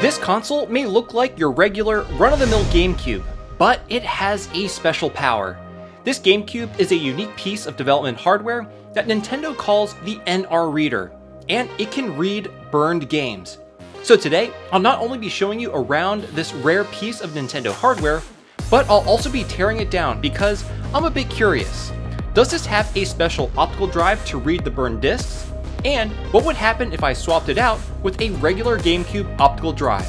This console may look like your regular run-of-the-mill GameCube, but it has a special power. This GameCube is a unique piece of development hardware that Nintendo calls the NR Reader, and it can read burned games. So today, I'll not only be showing you around this rare piece of Nintendo hardware, but I'll also be tearing it down because I'm a bit curious. Does this have a special optical drive to read the burned discs? And what would happen if I swapped it out with a regular GameCube optical drive?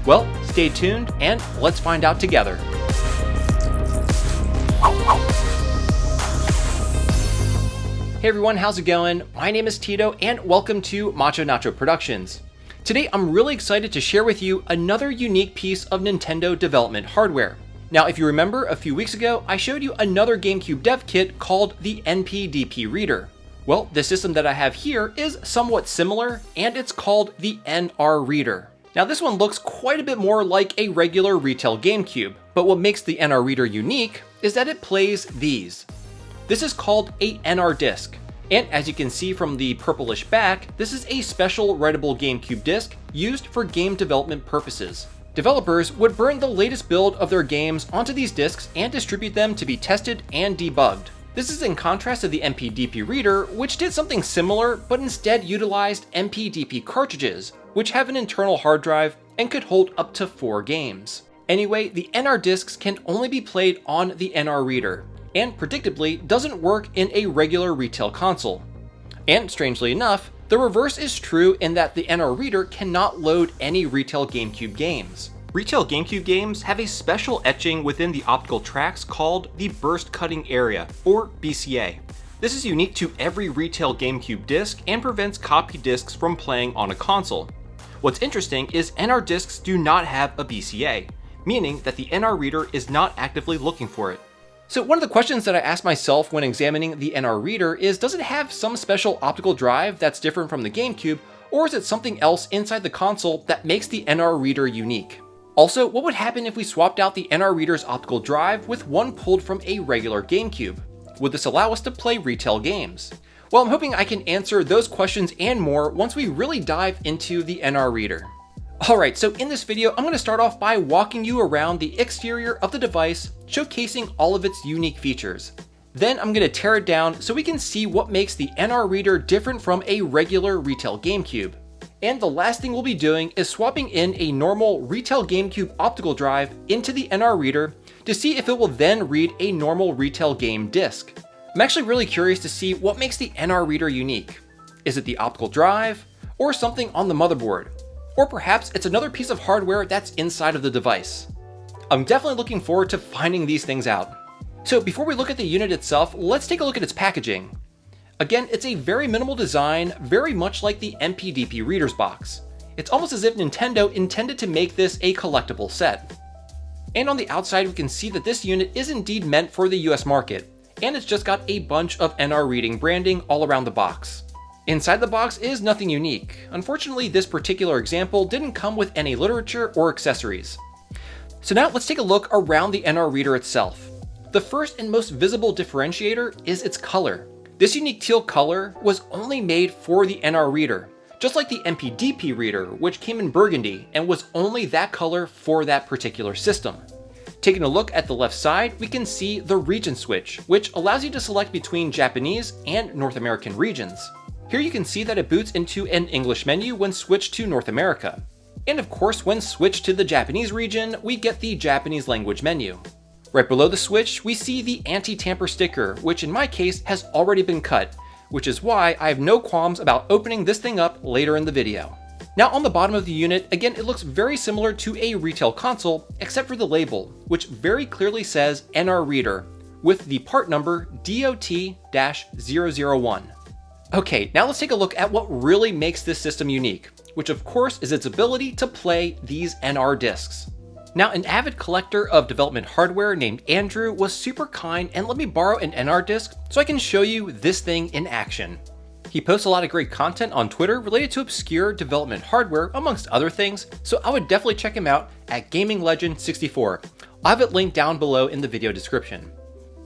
Well, stay tuned and let's find out together. Hey everyone, how's it going? My name is Tito and welcome to Macho Nacho Productions. Today I'm really excited to share with you another unique piece of Nintendo development hardware. Now if you remember, a few weeks ago I showed you another GameCube dev kit called the NP-DP Reader. Well, the system that I have here is somewhat similar, and it's called the NR Reader. Now this one looks quite a bit more like a regular retail GameCube, but what makes the NR Reader unique is that it plays these. This is called a NR disc, and as you can see from the purplish back, this is a special writable GameCube disc used for game development purposes. Developers would burn the latest build of their games onto these discs and distribute them to be tested and debugged. This is in contrast to the NP-DP Reader, which did something similar, but instead utilized NP-DP cartridges, which have an internal hard drive and could hold up to 4 games. Anyway, the NR discs can only be played on the NR Reader, and predictably doesn't work in a regular retail console. And strangely enough, the reverse is true in that the NR Reader cannot load any retail GameCube games. Retail GameCube games have a special etching within the optical tracks called the Burst Cutting Area, or BCA. This is unique to every retail GameCube disc and prevents copy discs from playing on a console. What's interesting is NR discs do not have a BCA, meaning that the NR Reader is not actively looking for it. So one of the questions that I asked myself when examining the NR Reader is, does it have some special optical drive that's different from the GameCube, or is it something else inside the console that makes the NR Reader unique? Also, what would happen if we swapped out the NR Reader's optical drive with one pulled from a regular GameCube? Would this allow us to play retail games? Well, I'm hoping I can answer those questions and more once we really dive into the NR Reader. Alright, so in this video, I'm going to start off by walking you around the exterior of the device, showcasing all of its unique features. Then I'm going to tear it down so we can see what makes the NR Reader different from a regular retail GameCube. And the last thing we'll be doing is swapping in a normal retail GameCube optical drive into the NR Reader to see if it will then read a normal retail game disc. I'm actually really curious to see what makes the NR Reader unique. Is it the optical drive, or something on the motherboard? Or perhaps it's another piece of hardware that's inside of the device. I'm definitely looking forward to finding these things out. So before we look at the unit itself, let's take a look at its packaging. Again, it's a very minimal design, very much like the NP-DP Reader's box. It's almost as if Nintendo intended to make this a collectible set. And on the outside, we can see that this unit is indeed meant for the US market, and it's just got a bunch of NR reading branding all around the box. Inside the box is nothing unique. Unfortunately, this particular example didn't come with any literature or accessories. So now let's take a look around the NR Reader itself. The first and most visible differentiator is its color. This unique teal color was only made for the NR Reader, just like the NP-DP Reader, which came in burgundy and was only that color for that particular system. Taking a look at the left side, we can see the region switch, which allows you to select between Japanese and North American regions. Here you can see that it boots into an English menu when switched to North America. And of course, when switched to the Japanese region, we get the Japanese language menu. Right below the switch, we see the anti-tamper sticker, which in my case has already been cut, which is why I have no qualms about opening this thing up later in the video. Now on the bottom of the unit, again, it looks very similar to a retail console, except for the label, which very clearly says NR Reader, with the part number DOT-001. Okay, now let's take a look at what really makes this system unique, which of course is its ability to play these NR discs. Now, an avid collector of development hardware named Andrew was super kind and let me borrow an NR disc so I can show you this thing in action. He posts a lot of great content on Twitter related to obscure development hardware, amongst other things, so I would definitely check him out at Gaming Legend 64. I'll have it linked down below in the video description.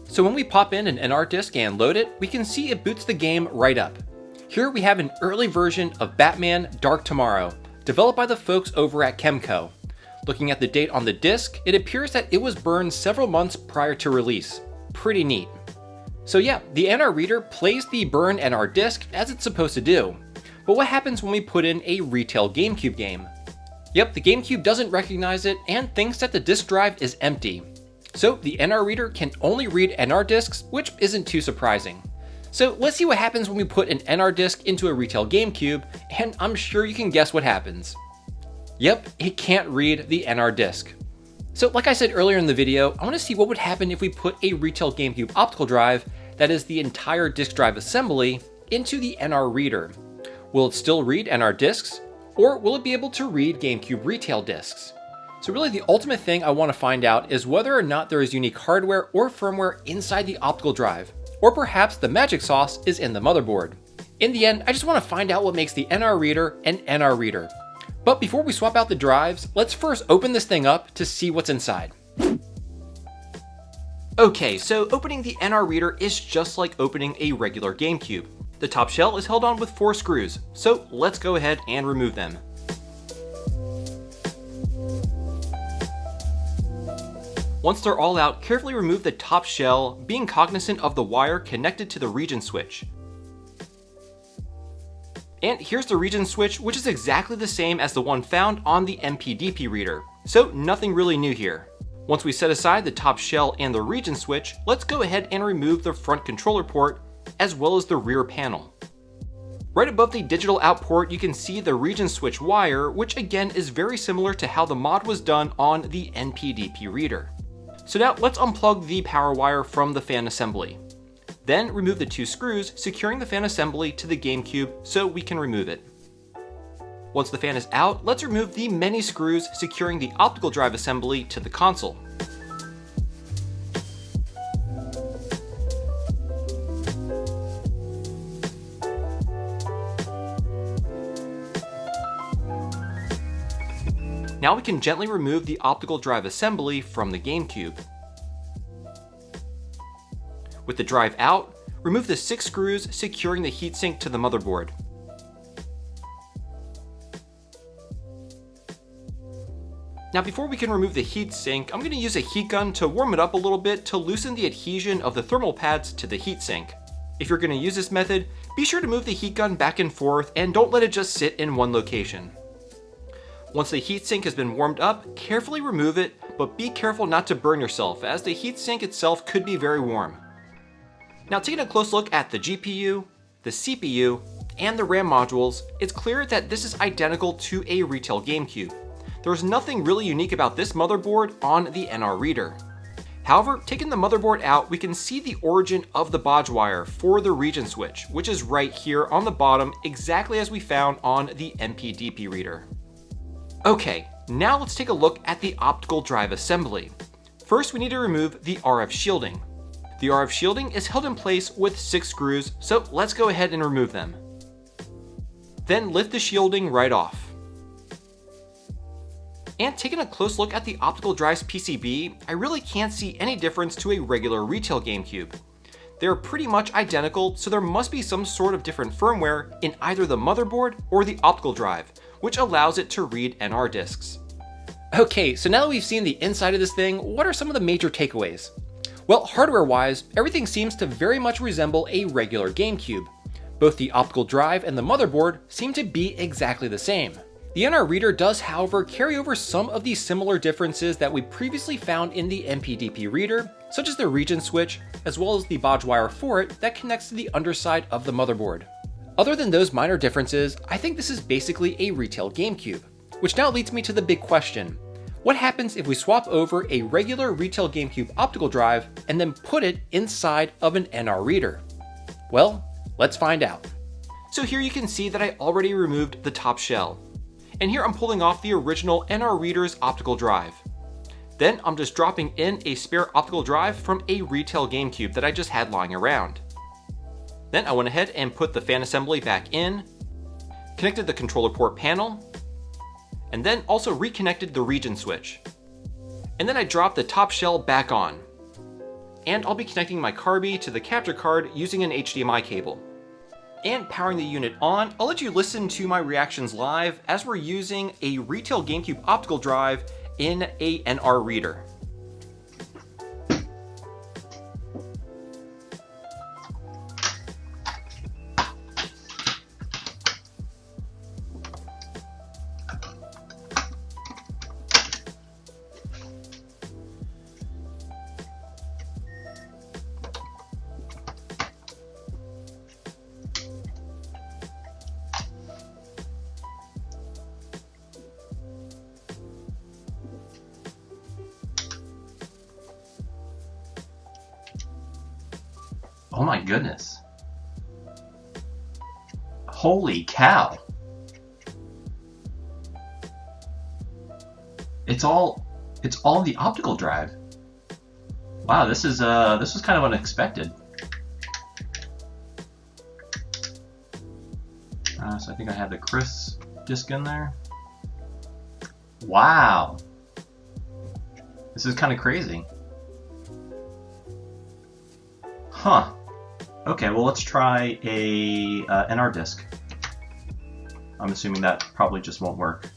So when we pop in an NR disc and load it, we can see it boots the game right up. Here we have an early version of Batman Dark Tomorrow, developed by the folks over at Kemco. Looking at the date on the disc, it appears that it was burned several months prior to release. Pretty neat. So yeah, the NR reader plays the burned NR disc as it's supposed to do. But what happens when we put in a retail GameCube game? Yep, the GameCube doesn't recognize it and thinks that the disk drive is empty. So the NR reader can only read NR discs, which isn't too surprising. So let's see what happens when we put an NR disc into a retail GameCube, and I'm sure you can guess what happens. Yep, it can't read the NR disc. So like I said earlier in the video, I want to see what would happen if we put a retail GameCube optical drive, that is the entire disk drive assembly, into the NR reader. Will it still read NR discs, or will it be able to read GameCube retail discs? So really the ultimate thing I want to find out is whether or not there is unique hardware or firmware inside the optical drive, or perhaps the magic sauce is in the motherboard. In the end, I just want to find out what makes the NR reader an NR reader. But before we swap out the drives, let's first open this thing up to see what's inside. Okay, so opening the NR reader is just like opening a regular GameCube. The top shell is held on with 4 screws, so let's go ahead and remove them. Once they're all out, carefully remove the top shell, being cognizant of the wire connected to the region switch. And here's the region switch, which is exactly the same as the one found on the MPDP reader, so nothing really new here. Once we set aside the top shell and the region switch, let's go ahead and remove the front controller port, as well as the rear panel. Right above the digital out port, you can see the region switch wire, which again is very similar to how the mod was done on the NPDP reader. So now let's unplug the power wire from the fan assembly. Then remove the 2 screws securing the fan assembly to the GameCube so we can remove it. Once the fan is out, let's remove the many screws securing the optical drive assembly to the console. Now we can gently remove the optical drive assembly from the GameCube. With the drive out, remove the 6 screws securing the heatsink to the motherboard. Now before we can remove the heatsink, I'm going to use a heat gun to warm it up a little bit to loosen the adhesion of the thermal pads to the heatsink. If you're going to use this method, be sure to move the heat gun back and forth and don't let it just sit in one location. Once the heatsink has been warmed up, carefully remove it, but be careful not to burn yourself as the heatsink itself could be very warm. Now taking a close look at the GPU, the CPU, and the RAM modules, it's clear that this is identical to a retail GameCube. There's nothing really unique about this motherboard on the NR reader. However, taking the motherboard out, we can see the origin of the bodge wire for the region switch, which is right here on the bottom, exactly as we found on the MPDP reader. Okay, now let's take a look at the optical drive assembly. First, we need to remove the RF shielding. The RF shielding is held in place with 6 screws, so let's go ahead and remove them. Then lift the shielding right off. And taking a close look at the optical drive's PCB, I really can't see any difference to a regular retail GameCube. They're pretty much identical, so there must be some sort of different firmware in either the motherboard or the optical drive, which allows it to read NR discs. Okay, so now that we've seen the inside of this thing, what are some of the major takeaways? Well, hardware-wise, everything seems to very much resemble a regular GameCube. Both the optical drive and the motherboard seem to be exactly the same. The NR reader does, however, carry over some of the similar differences that we previously found in the MPDP reader, such as the region switch, as well as the bodge wire for it that connects to the underside of the motherboard. Other than those minor differences, I think this is basically a retail GameCube. Which now leads me to the big question. What happens if we swap over a regular retail GameCube optical drive and then put it inside of an NR reader? Well, let's find out. So here you can see that I already removed the top shell. And here I'm pulling off the original NR reader's optical drive. Then I'm just dropping in a spare optical drive from a retail GameCube that I just had lying around. Then I went ahead and put the fan assembly back in, connected the controller port panel, and then also reconnected the region switch. And then I dropped the top shell back on. And I'll be connecting my Carby to the capture card using an HDMI cable. and powering the unit on, I'll let you listen to my reactions live as we're using a retail GameCube optical drive in a NR reader. Oh my goodness. Holy cow. It's all the optical drive. Wow, this was kind of unexpected. So I think I have the Chris disc in there. Wow. This is kind of crazy. Huh. Okay, well let's try a NR disk. I'm assuming that probably just won't work.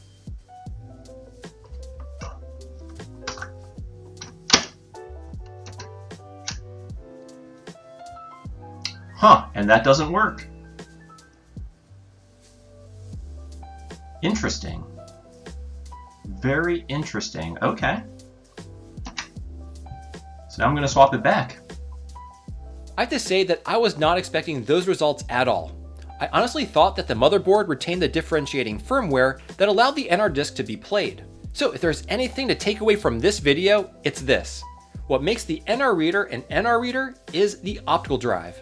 Huh, and that doesn't work. Interesting. Very interesting. Okay. So now I'm going to swap it back. I have to say that I was not expecting those results at all. I honestly thought that the motherboard retained the differentiating firmware that allowed the NR disk to be played. So if there's anything to take away from this video, it's this. What makes the NR reader an NR reader is the optical drive.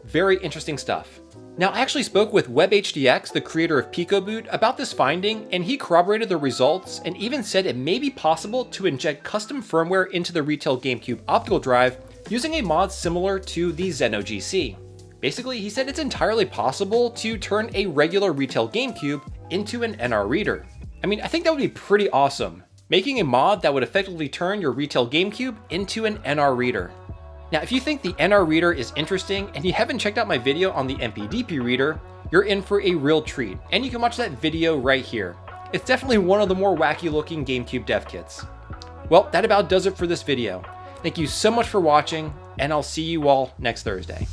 Very interesting stuff. Now, I actually spoke with WebHDX, the creator of PicoBoot, about this finding, and he corroborated the results and even said it may be possible to inject custom firmware into the retail GameCube optical drive using a mod similar to the Zeno GC. Basically, he said it's entirely possible to turn a regular retail GameCube into an NR reader. I mean, I think that would be pretty awesome, making a mod that would effectively turn your retail GameCube into an NR reader. Now, if you think the NR reader is interesting and you haven't checked out my video on the MPDP reader, you're in for a real treat, and you can watch that video right here. It's definitely one of the more wacky looking GameCube dev kits. Well, that about does it for this video. Thank you so much for watching, and I'll see you all next Thursday.